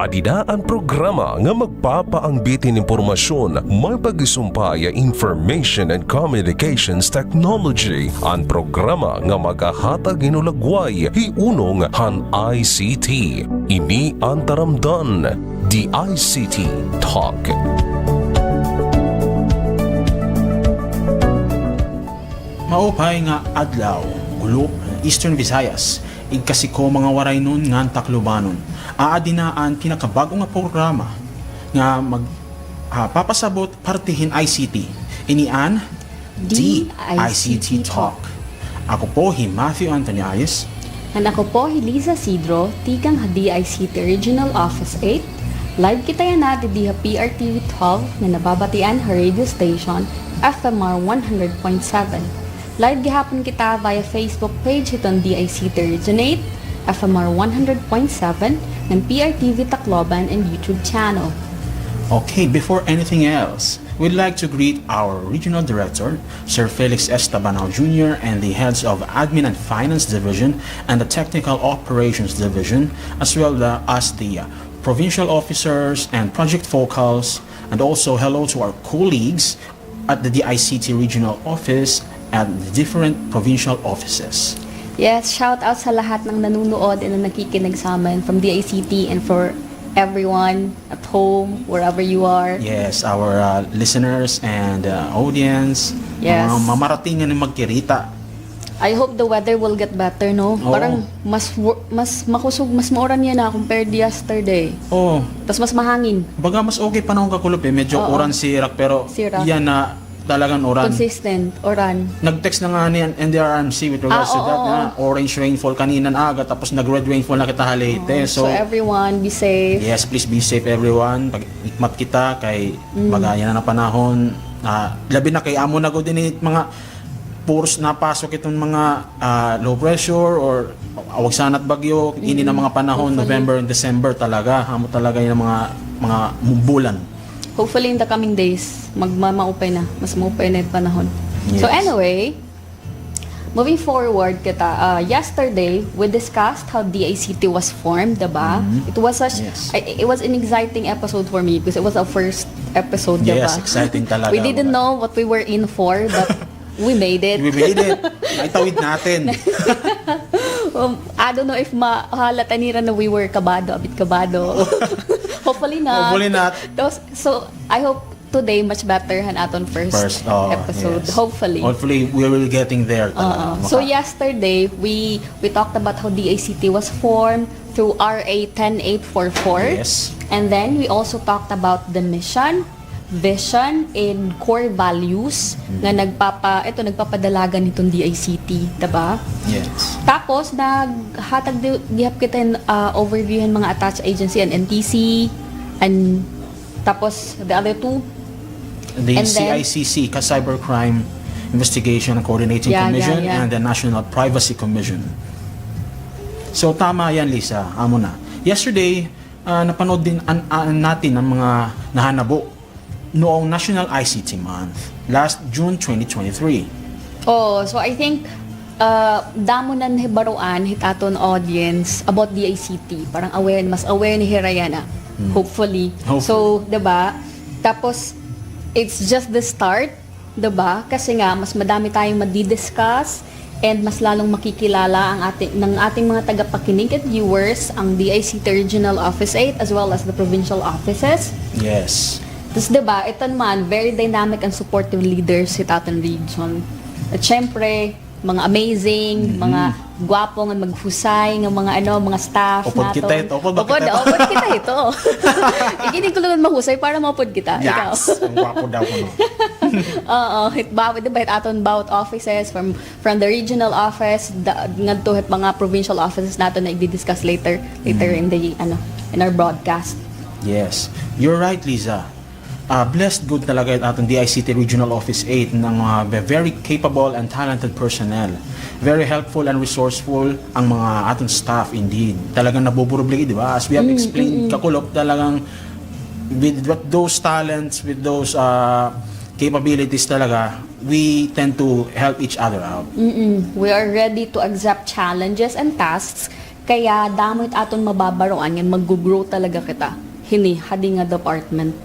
Adina ang programa nga magpapaangbitin impormasyon may pagisumpay Information and Communications Technology. Ang programa nga magahatag inulagway hiunong han ICT. Ini ang taramdan, the ICT Talk. Maupay nga adlaw, gulo, Eastern Visayas, igkasi ko mga waray nun nga Taclobanon. Aadinaan pinakabago nga programa nga papasabot partihin ICT. Inian, the ICT Talk. Ako po hi Matthew Antoniayes. And ako po hi Liza Sidro, tikang di ICT Regional Office 8. Live kita yan natin di PRTV 12 na nababatian ha radio station FMR 100.7. Live gihapon kita via Facebook page itong DICT Region 8, FMR 100.7, ng PRTV Tacloban and YouTube channel. Okay, before anything else, we'd like to greet our Regional Director, Sir Felix Estabanao Jr. and the heads of Admin and Finance Division and the Technical Operations Division, as well as the provincial officers and project focals, and also hello to our colleagues at the DICT Regional Office at the different provincial offices. Yes, shout out sa lahat ng nanunood and na nakikinig sa amin from DICT and for everyone at home, wherever you are. Yes, our listeners and audience. Yes. Mga mamaratingan ng magkirita. I hope the weather will get better, no? Oo. Parang mas makusog, mas mauran yan na compared yesterday. Oh, Tapos mas mahangin. baga mas okay panahon kakulop eh. Medyo Oo. oran sirak pero Sirak. yan na talagang oran. Consistent, oran. Nag-text na nga ni NDRMC with regards to oo, that oo. na orange rainfall kanina na aga tapos nag-red rainfall na kita halite. So everyone, be safe. Yes, please be safe everyone. Pag ikmat kita kay bagayan na panahon. Labi na kay amo na go din mga puros napasok itong mga low pressure or awag sanat bagyo. Hindi na mga panahon Hopefully. November and December talaga. Amo talaga yung mga bulan. Hopefully in the coming days, maupay na. Mas maupay na yung panahon. Yes. So anyway, moving forward kita, yesterday, we discussed how DICT was formed, diba? It was Yes. it was an exciting episode for me because it was our first episode, diba? Yes, exciting talaga. We didn't know what we were in for, but we made it. We made it. Ay tawid natin. I don't know if mahalata nila na we were kabado, a bit kabado. Hopefully not. Hopefully not. So, I hope today much better han aton first episode. Yes. Hopefully. Hopefully we will getting there talaga. So yesterday we talked about how DICT was formed through RA 10844. Yes. And then we also talked about the mission, vision, and core values na nagpapadalagan nitong DICT, diba? Yes. Tapos naghatag gihap kita yung overview ng mga attached agency and NTC and tapos the other two. The And then- CICC, Cybercrime Investigation and Coordinating Commission, yeah. and the National Privacy Commission. So tama yan, Lisa. Amo na. Yesterday, napanood din natin ang mga nahanabo noong National ICT Month, last June 2023. Oh, so I think damo na nahibaruan hit aton audience about DICT. Parang mas aware ni Hirayana. Hopefully. So, 'di ba? Tapos it's just the start, 'di ba? Kasi nga mas madami tayong madi-discuss and mas lalong makikilala ng ating mga tagapakinig at viewers ang DICT Regional Office 8 as well as the provincial offices. Yes. Tapos diba, ito naman, very dynamic and supportive leaders sa ating region. At syempre, mga amazing, mga gwapong at maghusay ng mga mga staff Upod nato. kita ito, upod ba kita ito? Upod kita ito. Ikinig ko lang mahusay para maupod kita. Ikaw. Yes. Ang wapo daw ko no. Oo, diba, hit aton bawat offices from the regional office, ngadto hit mga provincial offices nato na i-discuss later in the in our broadcast. Yes. You're right, Lisa. Blessed good talaga yung atong DICT Regional Office 8 ng mga very capable and talented personnel. Very helpful and resourceful ang mga atong staff indeed. Talagang nabuburubligi, di ba? As we have explained, kakulop talagang with those talents, with those capabilities talaga, we tend to help each other out. We are ready to accept challenges and tasks Kaya damit aton mababaroan yan, mag-grow talaga kita. Hini, hadi nga department.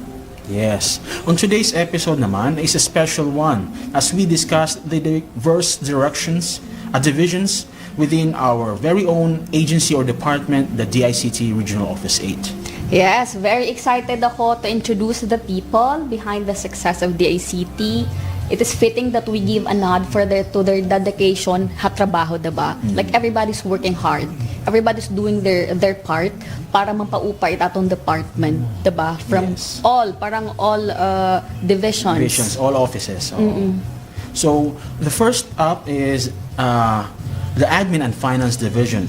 Yes. On today's episode naman is a special one as we discuss the diverse divisions within our very own agency or department, the DICT Regional Office 8. Yes, very excited ako to introduce the people behind the success of DICT. It is fitting that we give a nod to their dedication ha trabaho, diba? Like everybody's working hard. Everybody's doing their part para mapaupay atong department, diba? From Yes. all divisions. All offices. So, the first up is the Admin and Finance Division,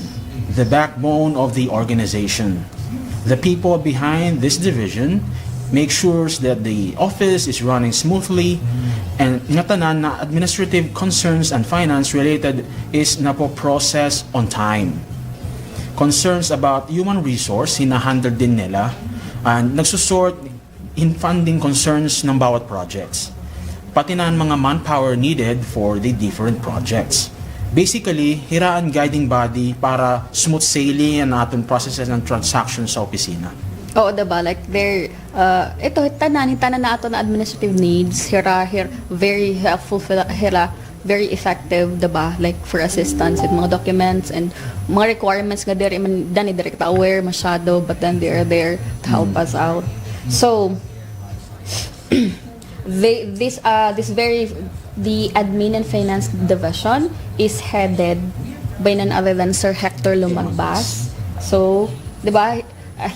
the backbone of the organization. The people behind this division make sure that the office is running smoothly and nga tanan na administrative concerns and finance related is napo-process on time. Concerns about human resource, hinahandle din nila and nagsusort in funding concerns ng bawat projects. Pati na ang mga manpower needed for the different projects. Basically, hiraan guiding body para smooth sailing ang ating processes ng transactions sa opisina. Oo, diba? Like, tanan na ato na administrative needs, very helpful, very effective, diba? Like, for assistance with mga documents and mga requirements nga diri man dani direct aware masyado, but then they are there to help us out. So, the Admin and Finance Division is headed by none other than Sir Hector Lumagbas. So, diba?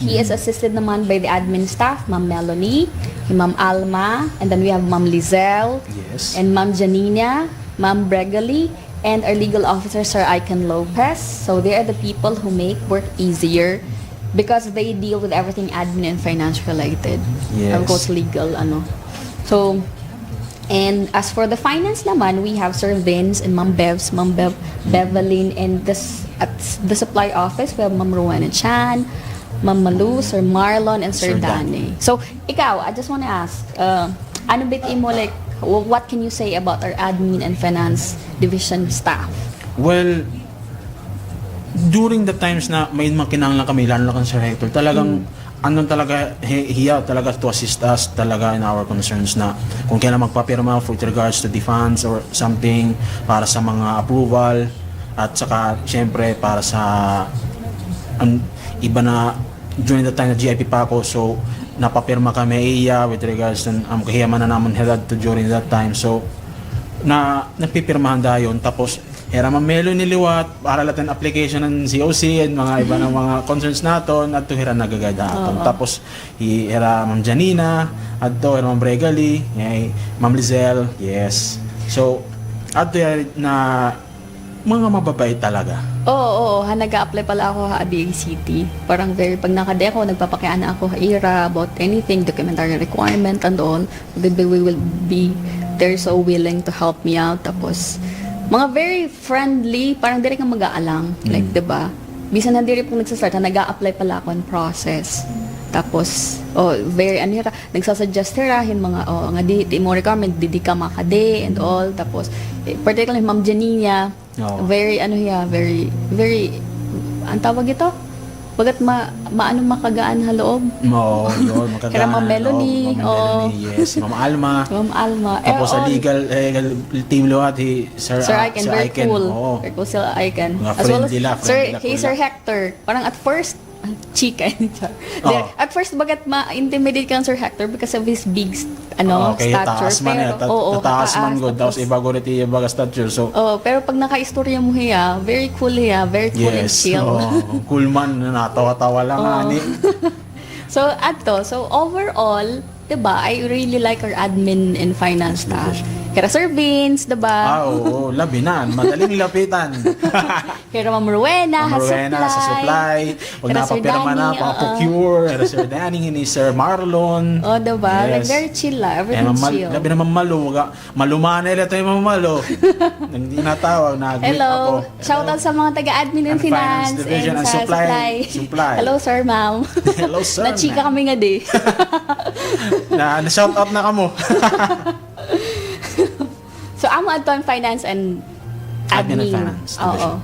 He is assisted naman by the admin staff, Ma'am Melanie, Ma'am Alma, and then we have Ma'am Lizelle, Yes. and Ma'am Janina, Ma'am Bregali, and our legal officer, Sir Icon Lopez. So they are the people who make work easier because they deal with everything admin and finance related. Yes. Of course, legal, So, and as for the finance naman, we have Sir Vince and Ma'am Bevelyn, and at the supply office, we have Ma'am Rowena Chan, Ma'am Malu, Sir Marlon, and Sir Danny. So, ikaw, I just want to ask, ano bit mo, like, what can you say about our admin and finance division staff? Well, during the times na may makinanglan kami, lalo na kan Sir Hector, talagang talaga, hiya talaga to assist us talaga in our concerns na kung kailan magpapirma with regards to the funds or something para sa mga approval at saka syempre para sa iba na during the time na GIP pa ako, so napapirma kami with regards to kahiyaman na naman head to during that time, so nagpipirmahan dayon tapos era mamelo niliwat para latin application ng COC and mga iba ng mga concerns naton at to hira nagagada aton. Tapos era Ma'am Janina at to era Ma'am Bregali, Ma'am Lizelle, yes. So at na mga mababait talaga. Oo, nag-a-apply pala ako sa DICT. Parang pag nakadeko, nagpapakiana ako sa IRA about anything, documentary requirement and all. Then we will be there so willing to help me out. Tapos, mga very friendly, parang diri kang mag-aalang. Like, diba? Bisan na diri pong nagsastart, nag-a-apply pala ako in process. Tapos, very, nagsasuggest hirahin mga, nga di mo requirement, di ka makade and all. Tapos, particularly Ma'am Janina, very, very, ang tawag ito? Bagat makagaan sa loob. Oo, yun, makagaan. Kaya Ma'am Melanie, yes, Ma'am Alma. Ma'am Alma. Tapos sa legal team luhat, Sir Icon, very cool. Very cool sila Icon. Mga As well as friendly Sir Hector. Parang at first, chika. At first, bagat ma-intimidate kang Sir Hector because of his big stature. Taas man taas man good. Tapos iba ko rin yung baga stature. So, pero pag naka-istorya mo hiya, very cool hiya, very cool and chill. Cool man, natawa-tawa lang. So overall, diba, I really like our admin and finance staff. Kaya Sir Vince, diba? Oo, labinan. Madaling lapitan. Kaya Ma'am Rowena, sa supply. Pag napapirma na, pang-procure. Kaya Sir Danny, ni Sir Marlon. Diba? Yes. Like, very chill lah. Everything chill. Labi naman malumana ito yung mamalo. Hindi natawag, nag-greet Hello. ako. Shoutout sa mga taga-admin and finance division and sa supply. Hello, Sir, Ma'am. Hello, Sir. Na-chika kami nga di. Na-shoutout na kamo. So, amo ato ang finance and admin. Admin and finance division.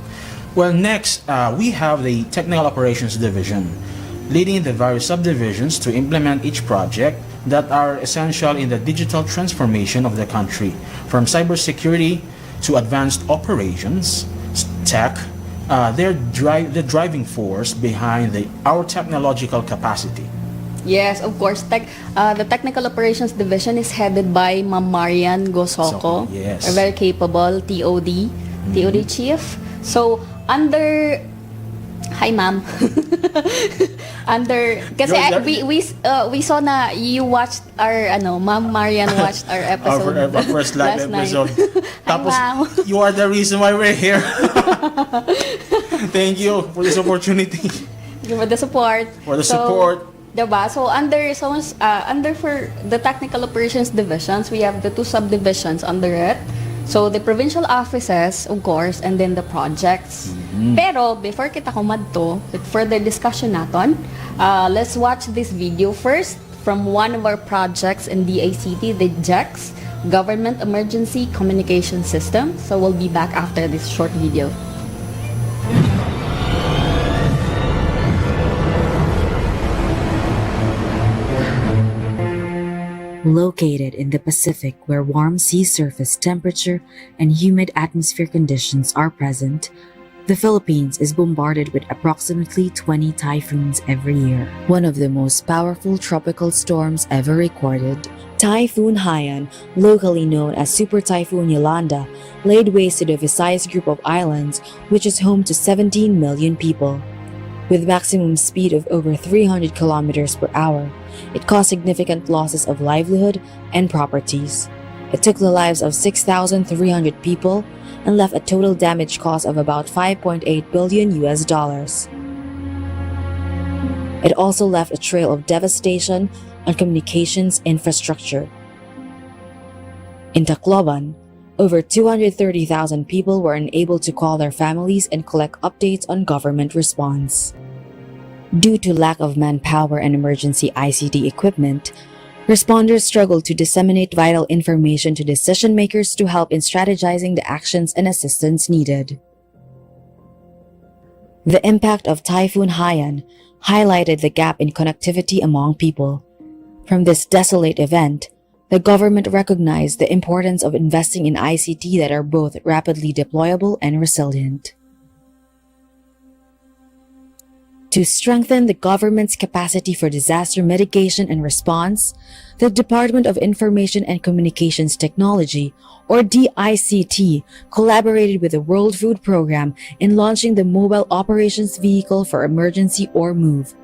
Well, next, we have the Technical Operations Division, leading the various subdivisions to implement each project that are essential in the digital transformation of the country, from cybersecurity to advanced operations, tech. They're the driving force behind our technological capacity. Yes, of course. The Technical Operations Division is headed by Ma'am Marian Gosoko, yes. a very capable TOD chief. So, hi ma'am. Kasi we saw na you watched our Ma'am Marian watched our episode. Our first live last night. episode. Hi, Tapos, ma'am. you are the reason why we're here. Thank you for this opportunity. Thank you for the support. Support. Diba? So under for the Technical Operations Divisions, we have the two subdivisions under it. So the provincial offices, of course, and then the projects. Pero before kita kumadto with further discussion naton, let's watch this video first from one of our projects in the ICT, the GEX, Government Emergency Communication System. So we'll be back after this short video. Located in the Pacific, where warm sea surface temperature and humid atmosphere conditions are present, the Philippines is bombarded with approximately 20 typhoons every year. One of the most powerful tropical storms ever recorded, Typhoon Haiyan, locally known as Super Typhoon Yolanda, laid waste to the Visayas group of islands, which is home to 17 million people. With maximum speed of over 300 kilometers per hour, it caused significant losses of livelihood and properties. It took the lives of 6,300 people and left a total damage cost of about $5.8 billion. It also left a trail of devastation on communications infrastructure. In Tacloban, over 230,000 people were unable to call their families and collect updates on government response. Due to lack of manpower and emergency ICT equipment, responders struggled to disseminate vital information to decision makers to help in strategizing the actions and assistance needed. The impact of Typhoon Haiyan highlighted the gap in connectivity among people. From this desolate event, the government recognized the importance of investing in ICT that are both rapidly deployable and resilient. To strengthen the government's capacity for disaster mitigation and response, the Department of Information and Communications Technology, or DICT, collaborated with the World Food Program in launching the Mobile Operations Vehicle for Emergency or MOVE.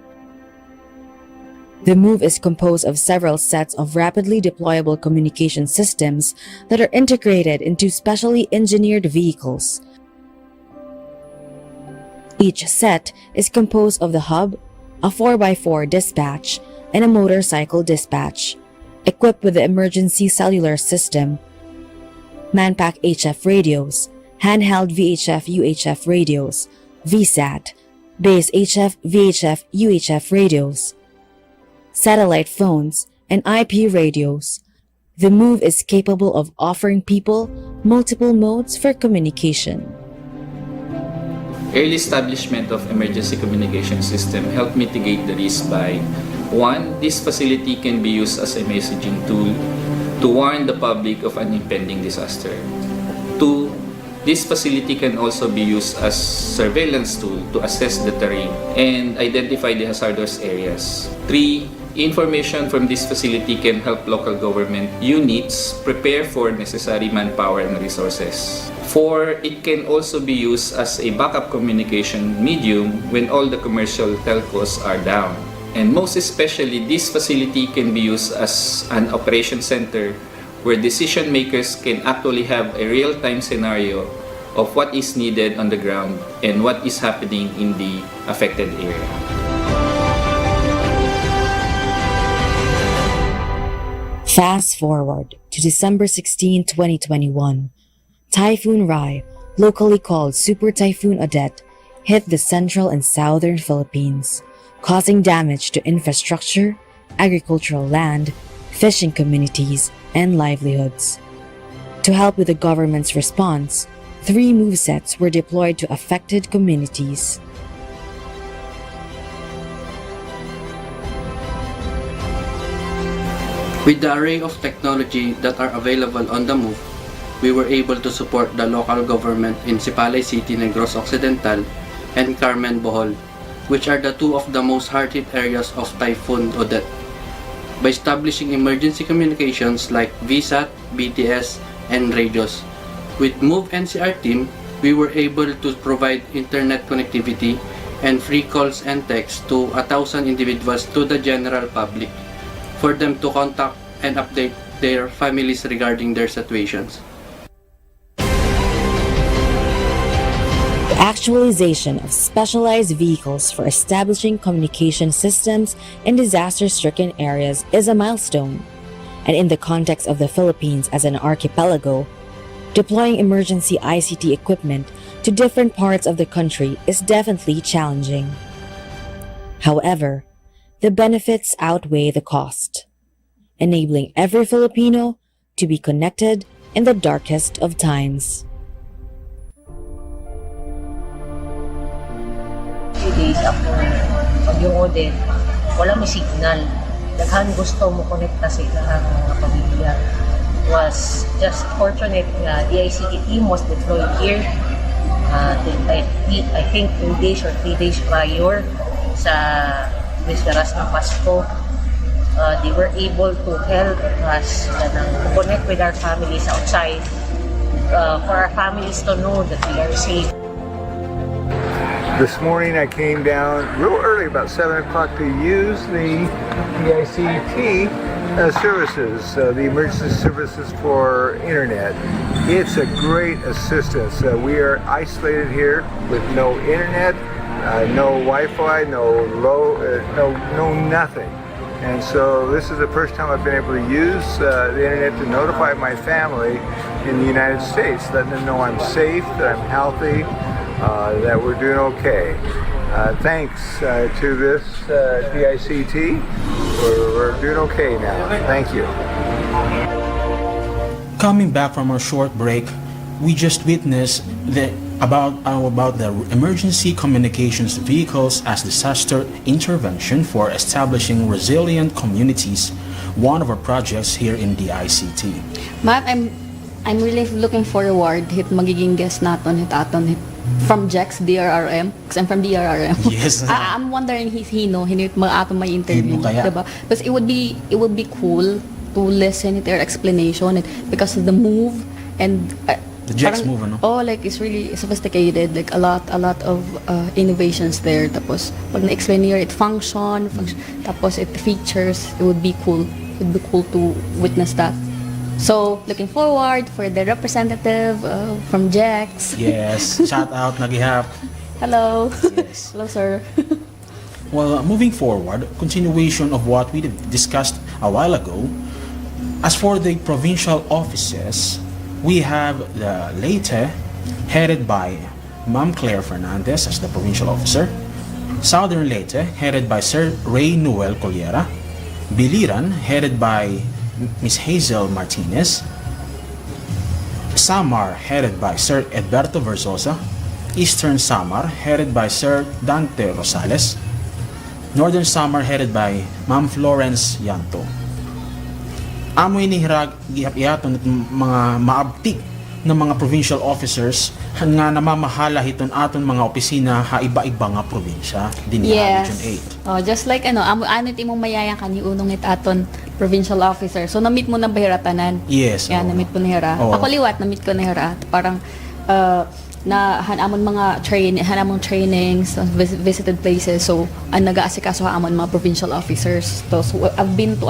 The MOVE is composed of several sets of rapidly deployable communication systems that are integrated into specially engineered vehicles. Each set is composed of the hub, a 4x4 dispatch, and a motorcycle dispatch, equipped with the emergency cellular system, Manpack HF radios, handheld VHF-UHF radios, VSAT, base HF-VHF UHF radios, satellite phones, and IP radios. The MOVE is capable of offering people multiple modes for communication. Early establishment of emergency communication system helped mitigate the risk by 1. This facility can be used as a messaging tool to warn the public of an impending disaster. 2. This facility can also be used as surveillance tool to assess the terrain and identify the hazardous areas. 3. Information from this facility can help local government units prepare for necessary manpower and resources. 4. It can also be used as a backup communication medium when all the commercial telcos are down. And most especially, this facility can be used as an operation center where decision makers can actually have a real-time scenario of what is needed on the ground and what is happening in the affected area. Fast forward to December 16, 2021. Typhoon Rai, locally called Super Typhoon Odette, hit the central and southern Philippines, causing damage to infrastructure, agricultural land, fishing communities, and livelihoods. To help with the government's response, 3 movesets were deployed to affected communities. With the array of technology that are available on the move, we were able to support the local government in Sipalay City, Negros Occidental, and Carmen Bohol, which are the 2 of the most hard-hit areas of Typhoon Odette, by establishing emergency communications like VSAT, BTS, and radios. With MOVE NCR team, we were able to provide internet connectivity and free calls and texts to 1,000 individuals to the general public, for them to contact and update their families regarding their situations. The actualization of specialized vehicles for establishing communication systems in disaster-stricken areas is a milestone, and in the context of the Philippines as an archipelago, deploying emergency ICT equipment to different parts of the country is definitely challenging. However, the benefits outweigh the cost, enabling every Filipino to be connected in the darkest of times. Few days after yung audit, wala may signal. Daghan gusto mo connecta sa ilang mga pamilya. Was just fortunate nga the ICT team was deployed here. I think 2 days or 3 days prior sa Visceras ng Pasko. They were able to help us to connect with our families outside, for our families to know that we are safe. This morning I came down real early, about 7 o'clock, to use the ICT services, the emergency services for internet. It's a great assistance. We are isolated here with no internet, no Wi-Fi, no nothing. And so this is the first time I've been able to use the internet to notify my family in the United States, letting them know I'm safe, that I'm healthy, that we're doing okay. Thanks to this DICT, we're doing okay now. Thank you. Coming back from our short break, we just witnessed about the emergency communications vehicles as disaster intervention for establishing resilient communities, one of our projects here in the ICT. Ma'am, I'm really looking forward hit magiging guest naton hit aton hit from Jack's DRRM, because I'm from DRRM. Yes. I'm wondering if he know hinit mga aton may interview, Hino kaya? diba? Because it would be cool to listen to their explanation because of the move and The Jack's move, ano? Oh, like it's really sophisticated, like a lot of innovations there. Tapos pag na-explain niya it function, tapos it features, it would be cool. It would be cool to witness that. So, looking forward for the representative from Jack's. Yes, shout out nagihap. Hello. Yes. Hello, sir. Well, moving forward, continuation of what we discussed a while ago. As for the provincial offices, we have the Leyte, headed by Ma'am Claire Fernandez as the provincial officer. Southern Leyte, headed by Sir Ray Noel Colliera. Biliran, headed by Ms. Hazel Martinez. Samar, headed by Sir Edberto Verzosa. Eastern Samar, headed by Sir Dante Rosales. Northern Samar, headed by Ma'am Florence Yanto. Amoy ni hirag gihapiaton at mga maabtik ng mga provincial officers nga namamahala hiton aton mga opisina ha iba-iba nga probinsya din Yes. Region 8. Oh, just like ano timong mayayang kani unong hit aton provincial officer. So na-meet mo na bahiratanan. Yes. Yan, oo. na-meet ko na hira. Oo. Ako liwat, na-meet ko na hira. Parang na hanamon mga hanamong trainings, visited places. So ang nag-aasikaso amon mga provincial officers. So I've been to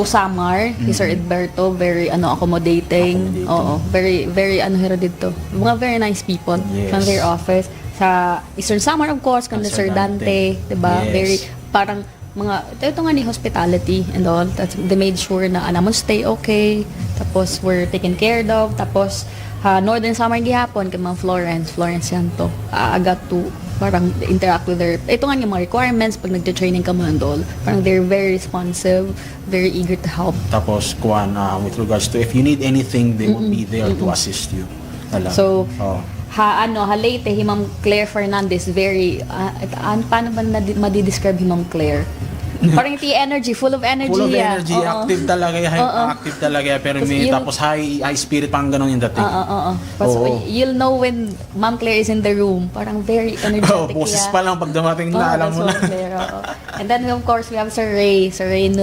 Samar, Sir Edberto, very accommodating. Oo, very hira dito. Mga very nice people from their office. Sa Eastern Samar, of course, kan Sir Dante, 'di ba? Yes. Very parang mga ito nga ni hospitality and all. They made sure na anamon stay okay. Tapos we're taken care of. Tapos Northern Samar gihapon kay Ma'am Florence yan to. I got to parang interact with their, ito nga yung mga requirements, pag nagte-training ka mo and all, parang they're very responsive, very eager to help. Tapos, kuwan, with regards to if you need anything, they will be there to assist you. Talaga. So, late Ma'am Claire Fernandez, very, paano ba madi-describe Ma'am Claire? Parang iti energy, full of energy. Full of energy, active talaga yan. Active talaga yan. Pero may tapos high spirit pang ganun yung dating. You'll know when Ma'am Claire is in the room. Parang very energetic. Boses pa lang pag dumating na alam mo na. Claire, And then of course we have Sir Ray. Sir Ray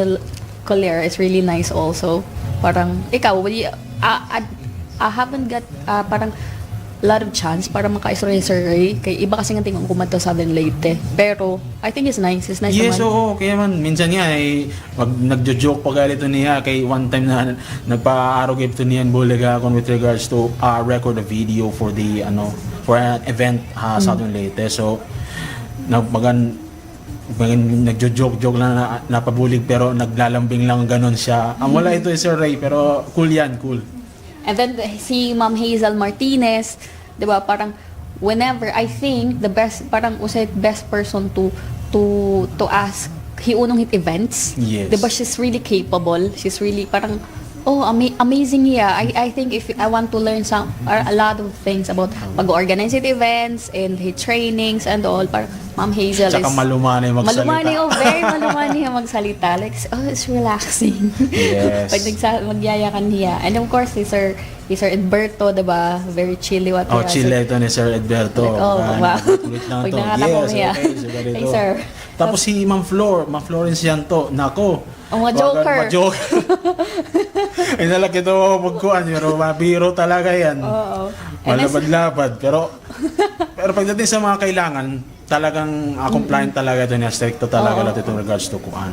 Collier is really nice also. Parang, ikaw, I haven't got parang lot of chance para maka-istorya ni Sir Ray. Kaya iba kasi nga tingin kumanto sa Southern Leyte. Pero, I think it's nice. It's nice yes, naman. oo. Kaya man, minsan nga, nagjo-joke pa galito niya. Kay one time na nagpa-arrogate ito niya Bulaga with regards to record a video for the, for an event Southern Leyte. So, nagjo-joke lang na napabulig pero naglalambing lang ganun siya. Ang wala ito si Sir Ray, pero cool yan, cool. And then si Ma'am Hazel Martinez, 'di ba? Parang whenever I think the best person to ask hiunong hit events. Yes. 'Di ba? She's really capable. She's really parang amazing niya. I think if I want to learn a lot of things about pag-organize it events and hit trainings and all, parang Ma'am Hazel Tsaka malumanay magsalita. Very malumanay magsalita. Like, it's relaxing. Yes. Pag magyayakan niya. And of course, si Sir Edberto, diba? Very chilly what he has. Chilly ito ni Sir Edberto. Wow. Ulit lang ito. Yes, okay. Hey, sir. Tapos si Ma'am Florence Yanto. Nako. Ang mga joker. Inalak ito magkuhan. Pero mabiro talaga yan. Oo. Malabad-labad. Pero pagdating sa mga kailangan, talagang compliant talaga ito niya. Stricto talaga lahat itong regards to kuhan.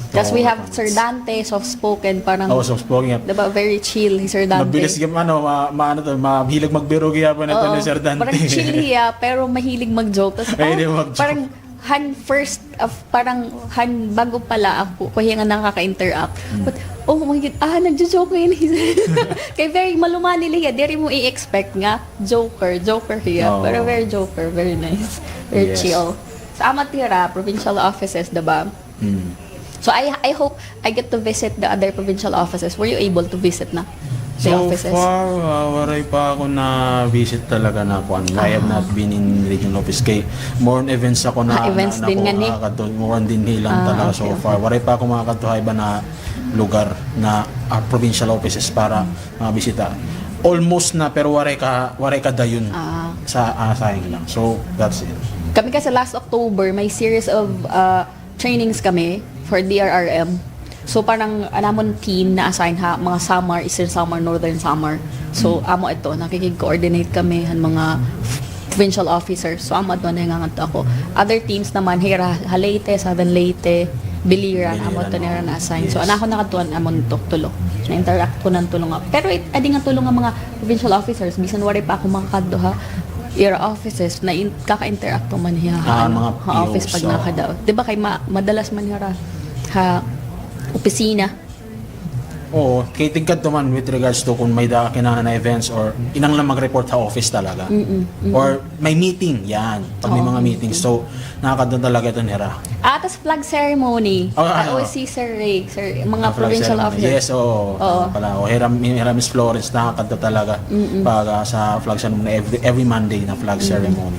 Because we have Sir Dante, soft-spoken, parang, soft-spoken. diba, very chill, Sir Dante. Mabilis, mahilig magbiro kaya pa nito ni Sir Dante. Parang chill hiya, pero mahilig mag-joke. Tapos, parang, bago pala ako, kaya nga nakaka-interact. But, oh my God, nagjo-joke ngayon. Kaya very malumani hiya, di rin mo i-expect nga, joker hiya. Pero very joker, very nice, very chill. Sa Amatira, provincial offices, diba? So I hope I get to visit the other provincial offices. Were you able to visit na the offices? So far, waray pa ako na visit talaga na ako. I have not been in regional office. Kay more on events ako na events din nga ni. More on din hilang talaga so far. Waray pa ako makakatuhay ba na lugar na provincial offices para mabisita. Almost na pero waray ka dayon sa sayang lang. So that's it. Kami kasi last October may series of trainings kami for DRRM. So parang anamon team na assign mga Samar, Eastern Samar, Northern Samar. So amo ito, nakikig-coordinate kami ang mga provincial officers. So amo ito na ako. Other teams naman, Leyte, Southern Leyte, Biliran, amo ito na assign. So anako nakatuan amon to tulo. Na-interact ko ng tulong. Pero adi nga tulong ang mga provincial officers. Bisan wari pa ako makakaduha era offices na kaka-interact ko man hiya mga office pag nakadaw. 'Di ba kay madalas man hiya opisina. Oo, kay tingkad to man with regards to kung may kinahanglan na events or inang lang mag-report sa office talaga. Or may meeting, yan. Pag may mga meetings. So, nakakadun talaga ito nira. Tas flag ceremony. I always see Sir Ray, mga provincial officers. Yes, oo. Pala, Miss Florence, nakakadun talaga pag sa flag ceremony, every Monday na flag ceremony.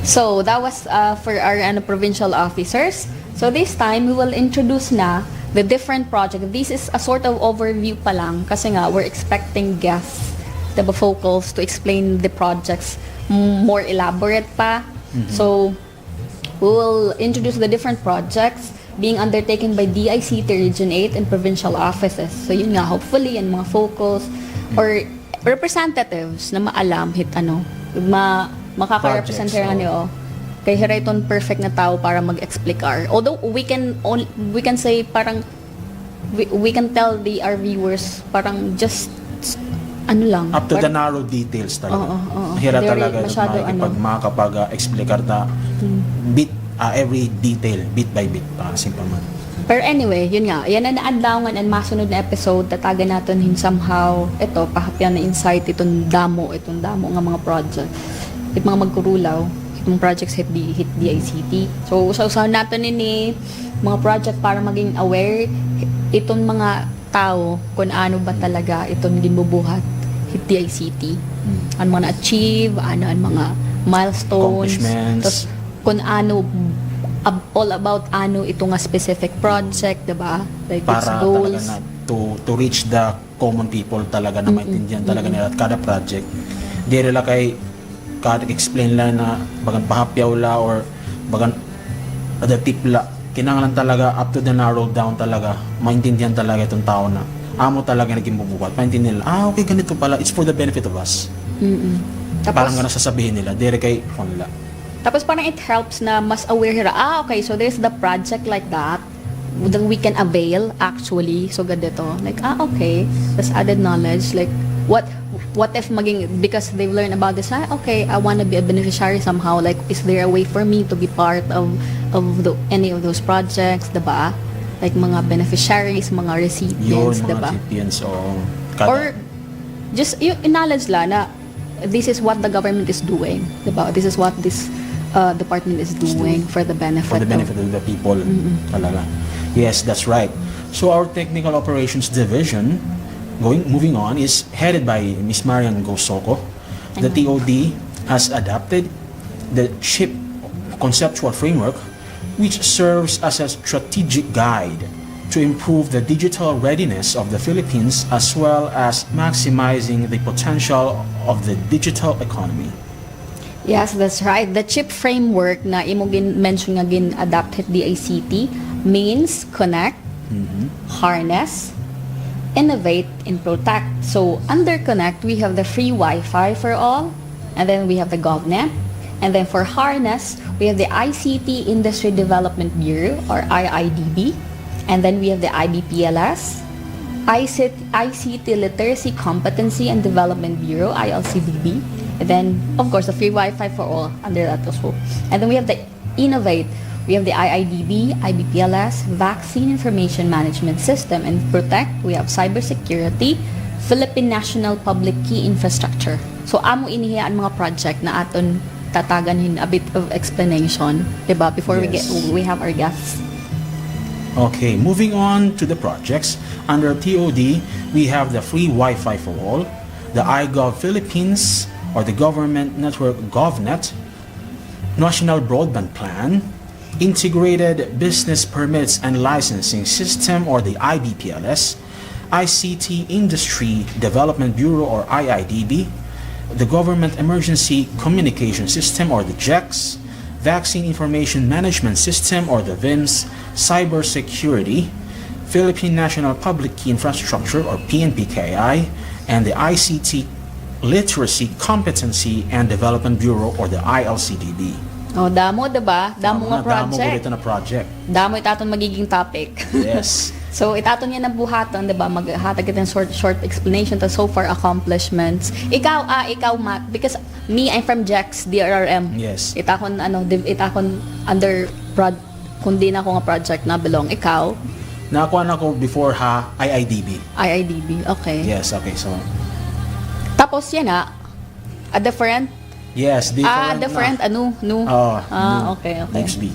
So, that was for our provincial officers. So, this time, we will introduce na the different project. This is a sort of overview pa lang kasi nga we're expecting guests, the focals to explain the projects more elaborate pa. So we will introduce the different projects being undertaken by DICT Region 8 and provincial offices. So yun nga, hopefully yan mga focals or representatives na maalam makaka-represent nga kay Heriton perfect na tao para mag-explicar. Although we can say parang we can tell our viewers parang just lang up to the narrow details talaga. Hira talaga makakapag-explicar ta every detail bit by bit simple man. Pero anyway, yun nga, yan na naadlawngan and masunod na episode tatagan natin somehow pahapyan na insight itong damo nga mga project. Mga magkurulaw itong projects hit the ICT. So usaw-usaw natin ini mga project para maging aware itong mga tao kung ano ba talaga itong ginubuhat hit the ICT. Ano mga na-achieve, ano ang mga milestones, Accomplishments. tapos kung ano all about ano ito nga specific project, diba? Like its Para talaga goals. na to reach the common people talaga na maintindihan talaga nila at kada project. Di nila kay kada explain lang na bagan pahapyaw la or bagan ada tip la. Kinahanglan talaga up to the narrow down talaga maintindihan talaga itong tao na amo talaga naging bubuhat. Maintindihan nila, okay ganito pala, it's for the benefit of us. Parang ganun sasabihin nila, dire kay nila. Tapos parang it helps na mas aware sila. Okay, so there's the project like that that we can avail actually. So ganito. Like, okay. That's added knowledge. Like, what if maging, because they've learned about this, okay, I want to be a beneficiary somehow. Like, is there a way for me to be part of any of those projects, diba? Like, mga beneficiaries, mga recipients, Yun, mga diba? recipients, Or, just yung knowledge la na this is what the government is doing, diba? This is what this department is doing for the benefit of the people. Talaga. Yes, that's right. So our Technical Operations Division, moving on, is headed by Ms. Marian Gosoko. The TOD has adapted the CHIP conceptual framework, which serves as a strategic guide to improve the digital readiness of the Philippines as well as maximizing the potential of the digital economy. Yes, that's right. The CHIP framework na imo mention nga adapted the ICT means connect, harness, innovate, and protect. So under connect, we have the free Wi-Fi for all, and then we have the GovNet, and then for harness, we have the ICT Industry Development Bureau or IIDB, and then we have the IBPLS, ICT Literacy Competency and Development Bureau, ILCDB, and then of course the free Wi-Fi for all under that as well. And then we have the innovate. We have the IIDB, IBPLS, Vaccine Information Management System, and protect. We have cybersecurity, Philippine National Public Key Infrastructure. So amo inihiya ang mga project na aton tatagan a bit of explanation, diba? Before we have our guests. Okay, moving on to the projects. Under TOD, we have the free Wi-Fi for all, the iGov Philippines or the Government Network GovNet, National Broadband Plan, Integrated Business Permits and Licensing System or the IBPLS, ICT Industry Development Bureau or IIDB, the Government Emergency Communication System or the GECS, Vaccine Information Management System or the VIMS, Cybersecurity, Philippine National Public Key Infrastructure or PNPKI, and the ICT Literacy Competency and Development Bureau or the ILCDB. Oh, damo, diba? Damo nga project. Damo ulit na project. Damo itaton magiging topic. Yes. So, itaton yan na buhaton, diba? Maghatag kitang short explanation to so far accomplishments. Ikaw, Matt, because me, I'm from JEX, DRRM. Yes. Itakon under kundi na ako nga project na belong. Ikaw? Nakuha na ko before IIDB. IIDB, okay. Yes, okay, so. Tapos yan a different? Yes, different. Different, no? Okay. Next B.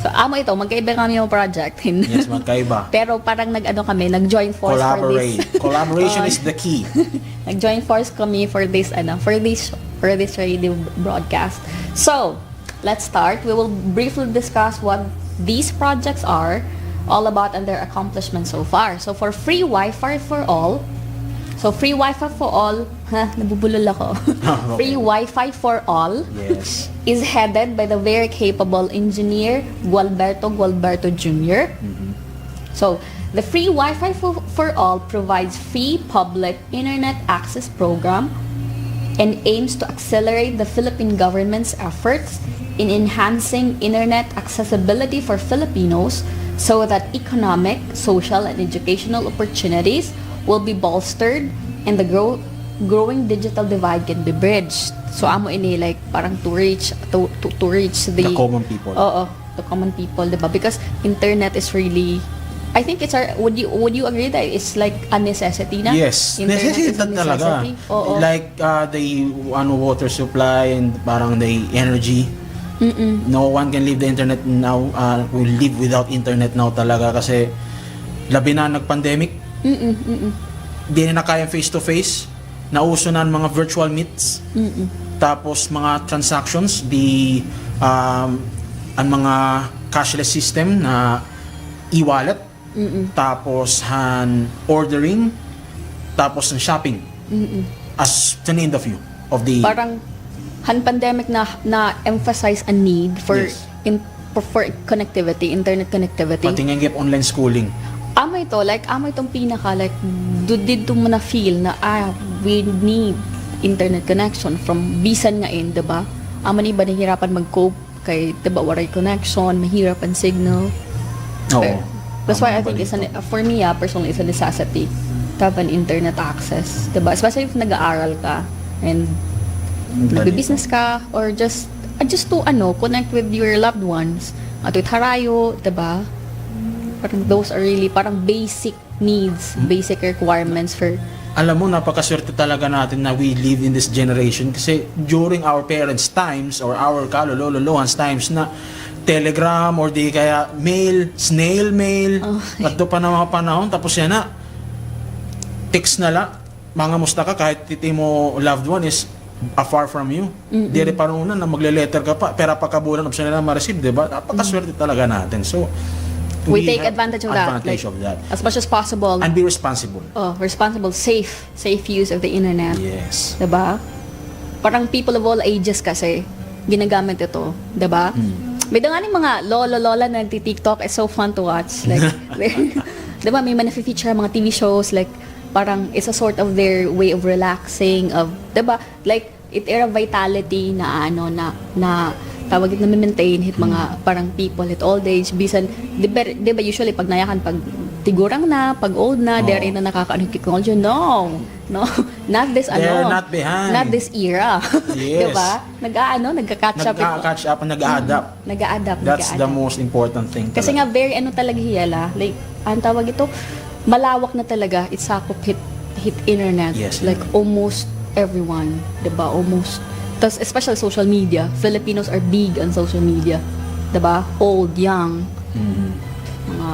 So, amo ito, magkaiba kami yung project. Yes, magkaiba. Pero parang nag-join force for this. Collaboration is the key. Nag-join force kami for this radio broadcast. So, let's start. We will briefly discuss what these projects are, all about and their accomplishments so far. So, for free Wi-Fi for all, nabubulol ako. Okay. Free Wi-Fi for all Yes. is headed by the very capable engineer Gualberto Jr. So, the free Wi-Fi for all provides free public internet access program and aims to accelerate the Philippine government's efforts in enhancing internet accessibility for Filipinos so that economic, social, and educational opportunities will be bolstered and the growing digital divide can be bridged. So amo ini like parang to reach the common people. Oo, the common people, diba? Because internet is really I think it's would you agree that it's like a necessity na? Yes, Internet necessity is a talaga. necessity? Oo. Like the water supply and parang the energy. No one can leave the internet now. Will live without internet now talaga kasi labi na nag-pandemic. Di na kaya face to face. Nauso na ang mga virtual meets. Tapos mga transactions, ang mga cashless system na e-wallet. Tapos ordering, tapos shopping. As to name the few of the Parang pandemic na emphasize a need for Yes. for connectivity, internet connectivity. pati nga yung online schooling. Amay itong pinaka dito mo na feel na we need internet connection from bisan nga in, diba? Amay iba nahihirapan mag-cope kay diba waray connection, mahirapan signal. Oo. That's why I think for me personally, it's a necessity to have an internet access. Diba? Especially if nag-aaral ka and nagbe-business ka or just to connect with your loved ones. At with harayo, diba? Parang those are really parang basic needs, basic requirements for Alam mo, napakaswerte talaga natin na we live in this generation kasi during our parents' times or our kalolololohans times na telegram or di kaya mail, snail mail, at do pa na mga panahon, tapos yan na, text na lang, mga musta ka kahit titi mo loved one is afar from you. Dire pa rin na magle-letter ka pa, pera pa kabulan option na ma-receive, diba? Napakaswerte talaga natin. So, we take have advantage of that, as much as possible. And be responsible. Responsible, safe use of the internet. Yes. Diba? Parang people of all ages kasi ginagamit ito, diba? May danganing mga lola na nagti-TikTok, it's so fun to watch. Like, diba, may feature mga TV shows, like, parang it's a sort of their way of relaxing, of, diba, like, it era vitality na tawag na maintain hit mga parang people at old age, bisan, diba usually pag nayakan, pag tigurang na, pag old na, there na nakakaano technology, no, not this They're not behind. not this era. Yes. Diba? Nagka-catch up. Nagka-catch up, nag-a-adapt. Nag-a-adapt. That's the most important thing. Kasi nga very talaga hiyala. Like, ang tawag ito, malawak na talaga. It's sakop hit internet. Yes. Like almost everyone, 'di ba? Almost. Tas especially social media. Filipinos are big on social media. 'Di ba? Old, young. Mga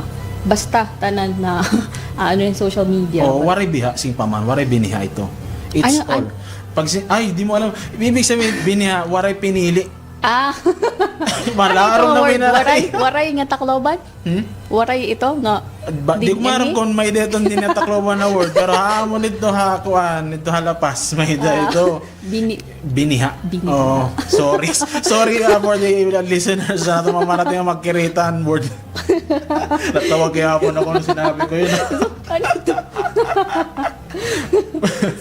basta tanan na yung social media. Waray biha sing paman, waray biniha ito. It's all. Di mo alam. Ibig sabihin biniha, waray pinili. Malaro na minaray. Waray nga takloban? Waray ito nga. Di ko maram kung may deton din na takloban na word. Pero hamon ito ito halapas. May ito. Biniha. Oh, sorry. Sorry for the listeners na mamarating ang magkiritan word. Natawag kaya po na kung sinabi ko yun. Ano ito?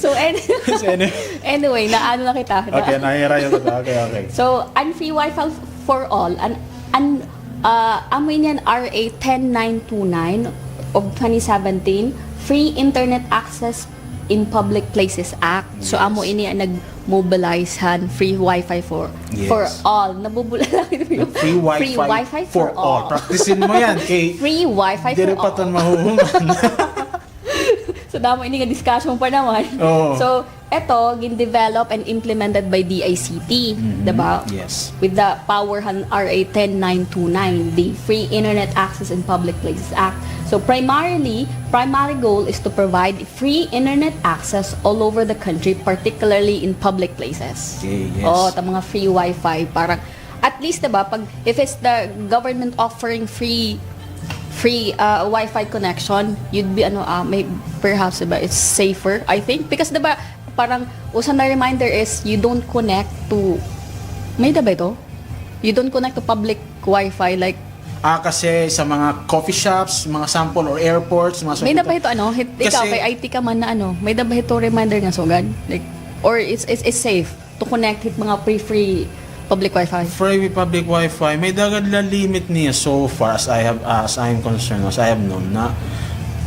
So anyway, naano na kita. Okay, nahira yun. Okay. So, free Wi-Fi for all. Amoy niyan RA 10929 of 2017, Free Internet Access in Public Places Act. So, amo ini ang nag-mobilize free Wi-Fi for all. Nabubula lang ito yung free Wi-Fi for all. Practicein mo yan. Free Wi-Fi for all. Dire pa tan mahuhuman. So, damo ini nga discussion pa naman. So, eto, gin-develop and implemented by the ICT, diba? Yes. With the power RA 10929, the Free Internet Access in Public Places Act. So, primary goal is to provide free internet access all over the country, particularly in public places. Okay, yes. Ta mga free Wi-Fi, parang, at least, diba, if it's the government offering free Wi-Fi connection, you'd be may perhaps diba, it's safer, I think, because diba parang usan na reminder is you don't connect to you don't connect to public Wi-Fi like kasi sa mga coffee shops, mga sample or airports, mga may dapat ito ikaw kay IT ka man na may dapat ito reminder nga sugad like or it's safe to connect with mga free public Wi-Fi. Free public Wi-Fi, may dagad na limit niya so far as I'm concerned, as I have known, na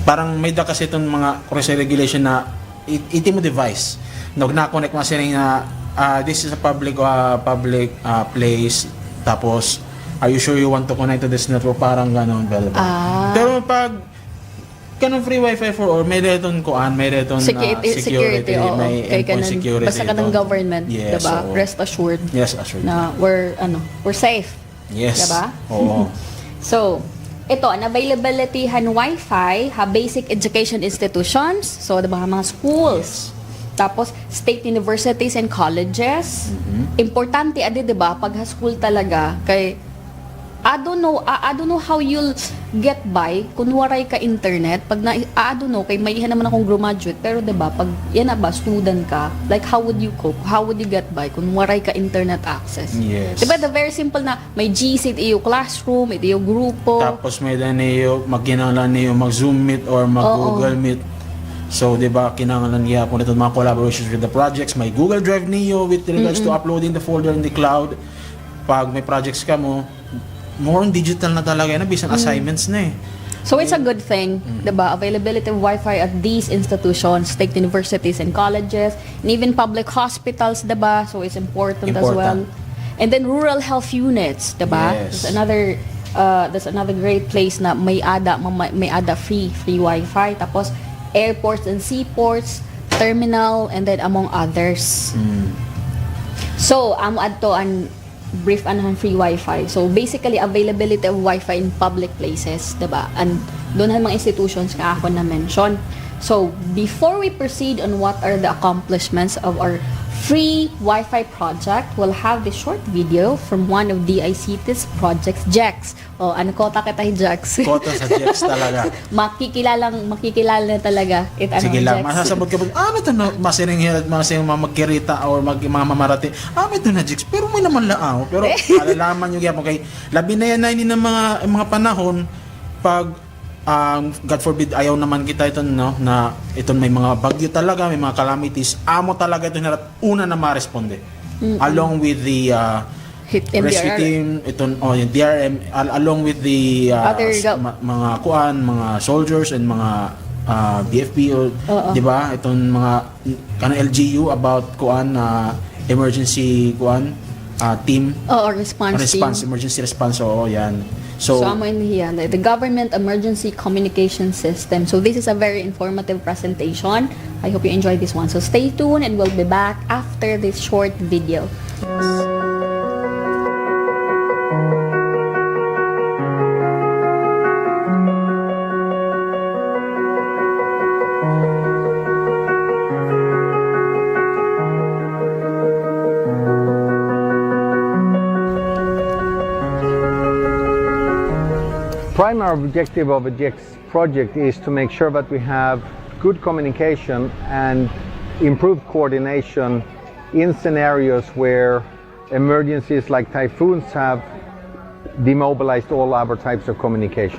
parang may da kasi itong mga regulation na iti mo device. Na-connect mo sila na this is a public place, tapos are you sure you want to connect to this network? Parang gano'n. Pero pag kanang free wifi for all, may reton security, oo. may Kay endpoint kanan, security. basta ka ng government, Yes, diba? oo. Rest assured Yes, assured. na we're safe. Yes. Diba? Oo. So, ito, an availability han Wi-Fi, ha basic education institutions, so diba, mga schools. Tapos, state universities and colleges. Importante, diba, pag ha-school talaga, kay, I don't know how you'll get by kung waray ka internet. Pag I don't know, kay may ihan naman akong graduate, pero diba, pag yan na ba, student ka, like how would you cope? How would you get by kung waray ka internet access? Yes. Diba, the very simple na, may GC, ito yung classroom, ito yung grupo. Tapos may niyo magkinahanglan niyo mag-Zoom Meet or mag-Google Meet. So, di ba, kinahanglan niya po nito mga collaborations with the projects. May Google Drive niyo with regards to uploading the folder in the cloud. Pag may projects ka mo, more on digital na talaga yan, bisan assignments na eh. So it's a good thing, diba? Availability of Wi-Fi at these institutions, state universities and colleges, and even public hospitals, diba? So it's important as well. And then rural health units, diba? Yes. That's another great place na may ada free Wi-Fi. Tapos airports and seaports, terminal, and then among others. So adto an brief on free Wi-Fi. So basically availability of Wi-Fi in public places, diba? And doon mga institutions ka ako na mention. So before we proceed on what are the accomplishments of our free Wi-Fi project, we'll have this short video from one of the ICT's projects, JEX. O, ano kota kita JEX? Kota sa JEX talaga. makikilala na talaga. Sige lang, masasabot ka ba, ito na, masiring mga magkirita or mga mamarati, ito na JEX, pero may naman laaw. Pero alalaman nyo gyapon kay labi na yan na ini ng mga panahon, pag God forbid, ayaw naman kita ito, no, na ito may mga bagyo talaga, may mga calamities, amo talaga ito na una na ma-responde. Along with the rescue team, yung DRM, along with the mga soldiers and mga BFP, di ba? Itong mga LGU about emergency team. Response team. Emergency response, yan. So I'm in here, the Government Emergency Communication System. So this is a very informative presentation. I hope you enjoyed this one. So stay tuned and we'll be back after this short video. Primary objective of a GEX project is to make sure that we have good communication and improved coordination in scenarios where emergencies like typhoons have demobilized all other types of communication.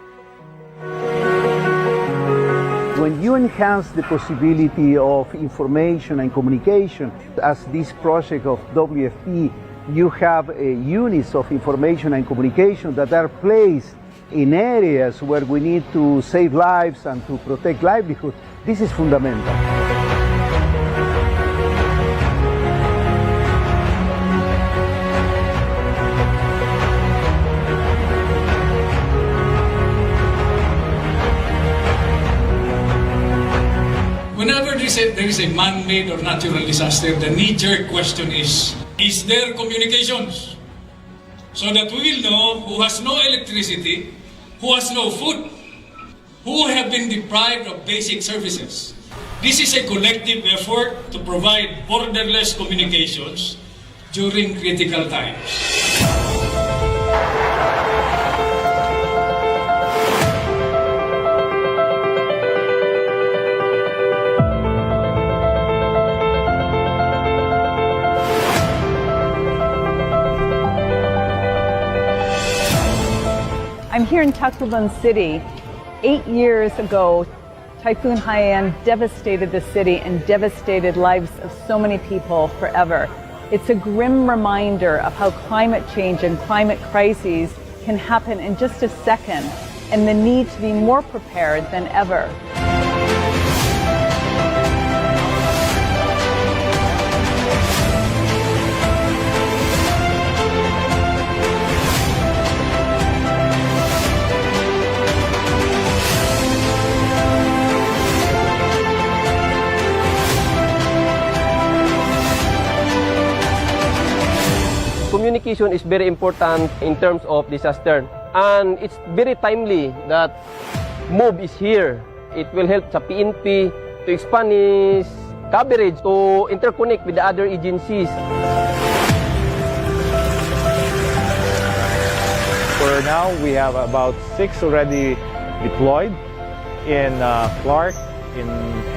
When you enhance the possibility of information and communication, as this project of WFP, you have units of information and communication that are placed in areas where we need to save lives and to protect livelihood. This is fundamental. Whenever there is a man-made or natural disaster, the knee-jerk question is there communications? So that we will know who has no electricity, who has no food, who have been deprived of basic services. This is a collective effort to provide borderless communications during critical times. I'm here in Tacloban City. 8 years ago, Typhoon Haiyan devastated the city and devastated lives of so many people forever. It's a grim reminder of how climate change and climate crises can happen in just a second, and the need to be more prepared than ever. communication is very important in terms of disaster. And it's very timely that MOVE is here. It will help sa PNP to expand its coverage to interconnect with the other agencies. For now, we have about 6 already deployed in Clark, in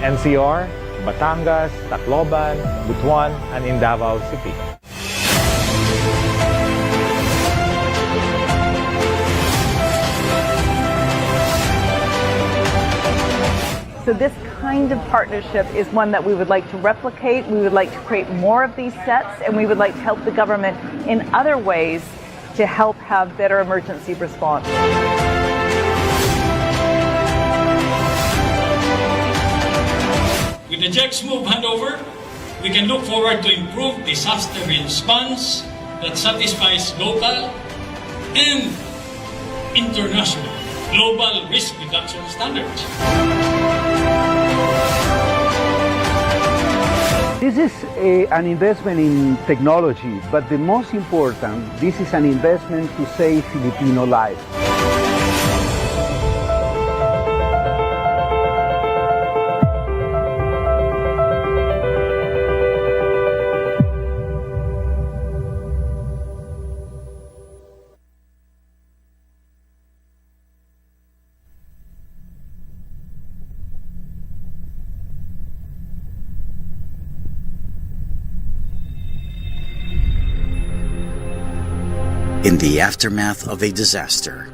NCR, Batangas, Tacloban, Butuan, and in Davao City. So this kind of partnership is one that we would like to replicate. We would like to create more of these sets, and we would like to help the government in other ways to help have better emergency response. With the JEX Move handover, we can look forward to improved disaster response that satisfies local and international global risk reduction standards. This is an investment in technology, but the most important, this is an investment to save Filipino lives. In the aftermath of a disaster,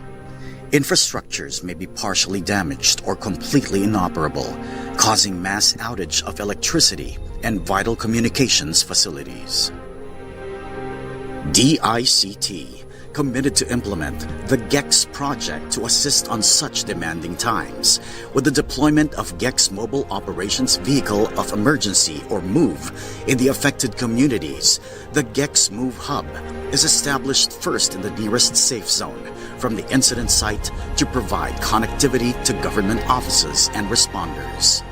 infrastructures may be partially damaged or completely inoperable, causing mass outage of electricity and vital communications facilities. DICT committed to implement the GEX project to assist on such demanding times with the deployment of GEX Mobile Operations Vehicle of Emergency or MOVE in the affected communities. The GEX MOVE Hub is established first in the nearest safe zone from the incident site to provide connectivity to government offices and responders.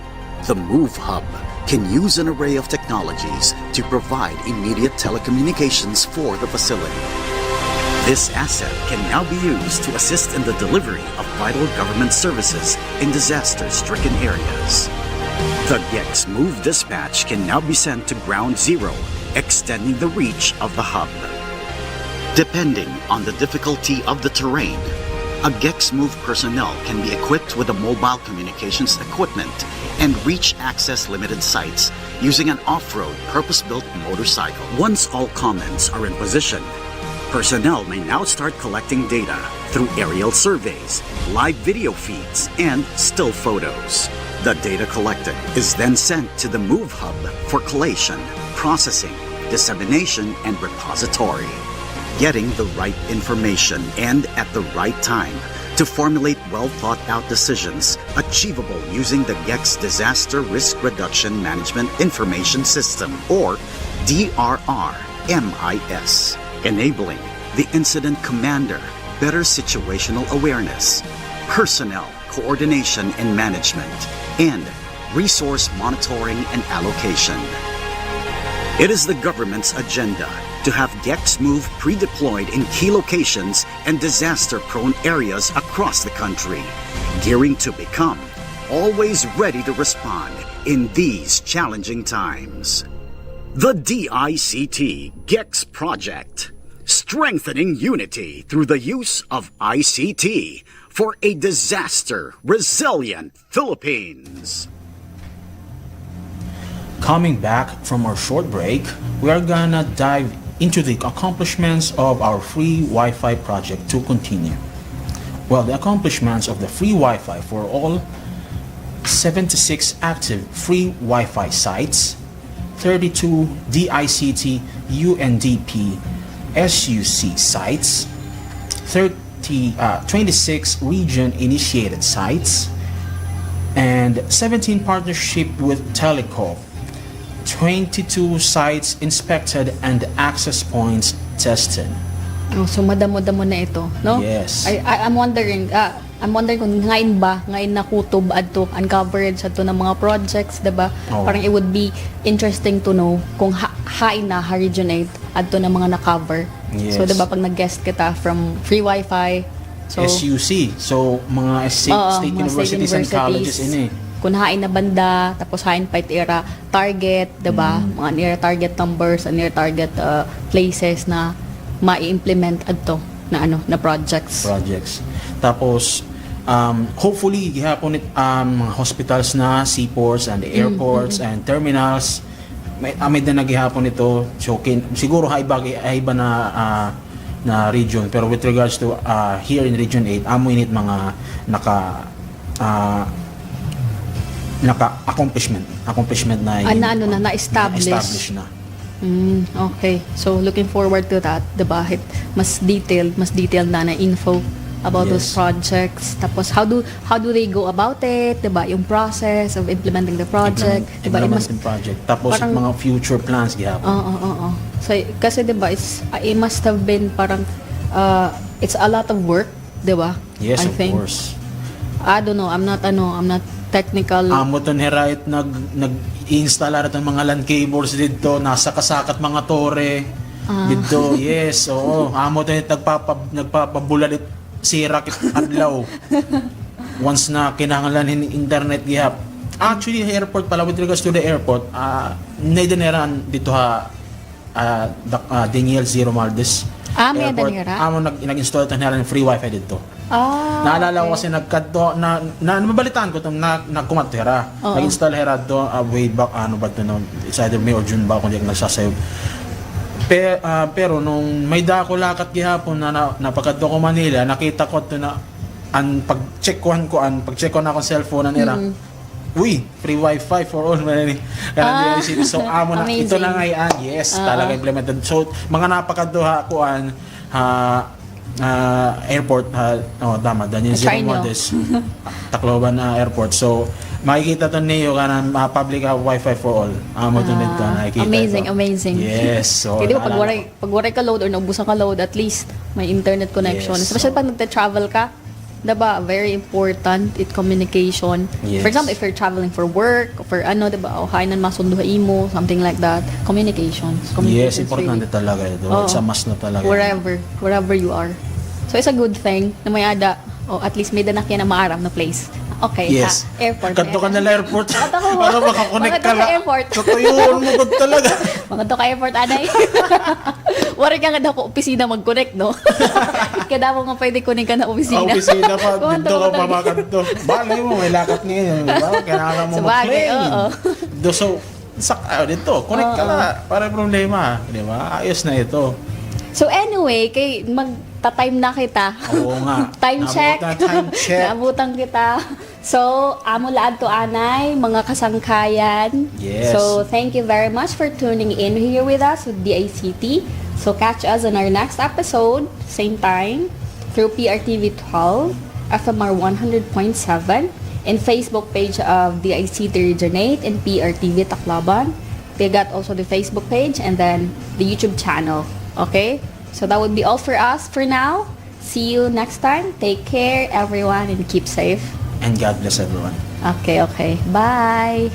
The MOVE Hub can use an array of technologies to provide immediate telecommunications for the facility. This asset can now be used to assist in the delivery of vital government services in disaster-stricken areas. The GEX MOVE dispatch can now be sent to Ground Zero, extending the reach of the hub. Depending on the difficulty of the terrain, a GEX MOVE personnel can be equipped with a mobile communications equipment and reach access limited sites using an off-road purpose-built motorcycle. Once all commands are in position, personnel may now start collecting data through aerial surveys, live video feeds, and still photos. The data collected is then sent to the MOVE Hub for collation, processing, dissemination, and repository. Getting the right information and at the right time to formulate well-thought-out decisions achievable using the GEX Disaster Risk Reduction Management Information System, or DRR-MIS, enabling the incident commander better situational awareness, personnel coordination and management, and resource monitoring and allocation. It is the government's agenda to have GEX MOVE pre-deployed in key locations and disaster-prone areas across the country, gearing to become always ready to respond in these challenging times. The DICT GEX project, strengthening unity through the use of ICT for a disaster-resilient Philippines. Coming back from our short break, we are gonna dive into the accomplishments of our free Wi-Fi project to continue. Well, the accomplishments of the free Wi-Fi for all 76 active free Wi-Fi sites, 32 DICT UNDP SUC sites, 26 region-initiated sites, and 17 partnership with Telecom, 22 sites inspected and access points tested. Oh, so madamo-damo na ito, no? Yes. I'm wondering kung ngayon nakutob adto uncovered sa to ng mga projects, 'di ba? Oh. Parang it would be interesting to know kung hain na ha regionate adto ng mga na-cover Yes. So, diba, pag nag-guest kita from free wifi, so, SUC. So, mga state mga universities and colleges ini. Kung hain na banda, tapos hain pa itira target, diba? Mga near target numbers and near target places na ma-implement adto na na projects. Tapos, hopefully, gihapon mga hospitals na, seaports and airports and terminals, may na nagihapon ito. So, siguro haiba na region, pero with regards to here in Region 8, amo init mga accomplishment na na-establish na. Okay. So looking forward to that, diba? Mas detailed na info about those projects. Tapos how do they go about it, diba? Yung process of implementing the project, diba? Tapos parang, mga future plans gihapon. So kasi diba it must have been parang it's a lot of work, diba? Yes, I of think. course. I don't know, I'm not technical. Amo to ni right nag-install ng mga LAN cables dito, nasa kasakat mga tore dito. Yes, oo. Amo to nagpapabulat sira kit adlaw. Once na kinahanglan internet gihap. Actually, airport pala, with regards to the airport, naidaneran dito Daniel Zero Maldes. May danera? Amo nag-install ng free wifi dito. Naalala ko kasi nabalitaan ko itong nagkumatera. Nag-install hera do way back, it's either May or June ba kung di ako nagsasayo. Pero nung may dako lakat gihapon na napagkadto ko Manila, nakita ko ito na pag-check ko na akong cellphone na nila. Uy, free wifi for all. So, amo na, ito na nga yes, talaga implemented. So, mga napakaduha kuan, airport, tama, Daniel Zero Maldes, Tacloban Airport. So, makikita to niyo kanang public wifi for all. Amo to nito nakikita. Amazing. Yes. So, kaya pag waray ka load or naubusan ka load, at least may internet connection. Yes, especially pag nagta-travel ka. Diba, very important communication. Yes. For example, if you're traveling for work, for diba, o kainan masunduha imo, something like that, communications yes, importante really. Talaga ito. It's a must na talaga. Wherever you are. So it's a good thing na may at least may danakyan na maaram na place. Okay, yes. Airport. Kanto ka na airport. Para makakonect ka na. Airport. Tutuyuan mo gud talaga. Mga to ka airport, anay. Wari ka nga daw ko opisina mag-connect, no? Kada mo nga pwede kunin ka na opisina. Opisina pa, dito ka pa makanto. Balay mo, may lakat ngayon. Kailangan mo mag-plane. So, dito, connect ka na. Para problema. Di ba? Ayos na ito. So anyway, magta-time na kita. Oo nga. Time check. Naabutan kita. So, amo laad to anay, mga kasangkayan. Yes. So, thank you very much for tuning in here with us with the ICT. So, catch us on our next episode, same time, through PRTV 12, FMR 100.7, and Facebook page of the ICT Region 8 and PRTV Tacloban. They got also the Facebook page and then the YouTube channel. Okay? So that would be all for us for now. See you next time. Take care, everyone, and keep safe. And God bless everyone. Okay. Bye.